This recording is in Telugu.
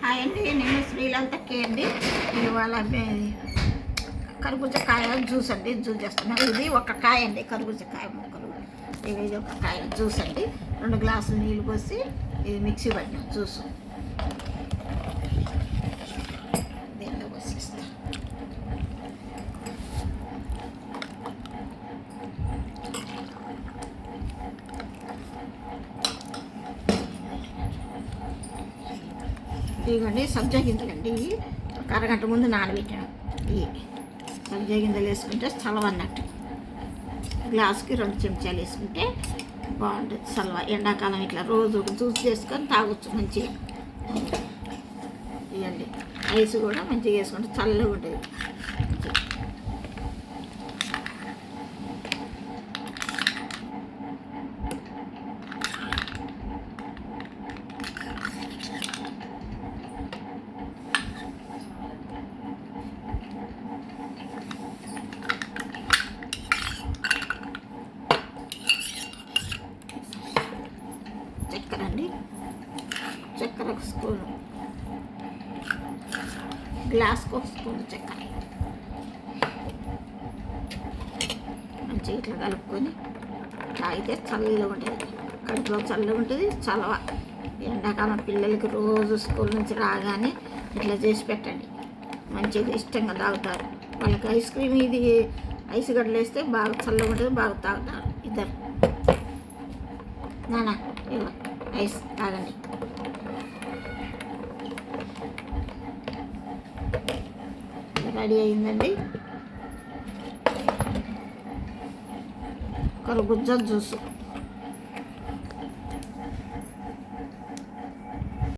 హాయ్ అండి, నేను శ్రీలంత కే అండి. ఇవాళ కర్బూజకాయ జ్యూస్ అండి, జ్యూస్ చేస్తున్నాను. ఇది ఒక కాయ అండి, కర్బూజకాయ ముక్కలు. ఇది ఒక కాయ జ్యూస్ అండి. 2 గ్లాసులు నీళ్ళు పోసి ఇది మిక్సీ పట్టిన జ్యూస్ దీంట్లో పోసేస్తాను. ఇదిగోండి సబ్జా గింజలండి. ఇవి ఒక అరగంట ముందు నానబెట్టాను. ఈ సబ్జా గింజలు వేసుకుంటే చలవన్నట్టు. గ్లాసుకి 2 చెంచాలు వేసుకుంటే బాగుంటుంది. చలవ ఎండాకాలం ఇట్లా రోజు జ్యూస్ చేసుకొని తాగొచ్చు మంచిగా. ఇవ్వండి ఐస్ కూడా మంచిగా వేసుకుంటే చల్లగా ఉంటుంది. చక్కెర అండి, చక్కెర ఒక స్పూను, గ్లాస్కి ఒక స్పూన్ చక్కెర మంచిగా ఇట్లా కలుపుకొని తాగితే చల్లగా ఉంటుంది. కడుపులో చల్లగా ఉంటుంది. చలవ ఎండాకాలం పిల్లలకి రోజు స్కూల్ నుంచి రాగానే ఇట్లా చేసి పెట్టండి. మంచిగా ఇష్టంగా తాగుతారు. వాళ్ళకి ఐస్ క్రీమ్ ఇది ఐస్ గడ్డలు వేస్తే బాగా చల్లగా ఉంటుంది, బాగా తాగుతారు ఇద్దరు. నానా ఇవ్వ ఐస్ తాగండి. రెడీ అయిందండి కర్బూజా జ్యూసు.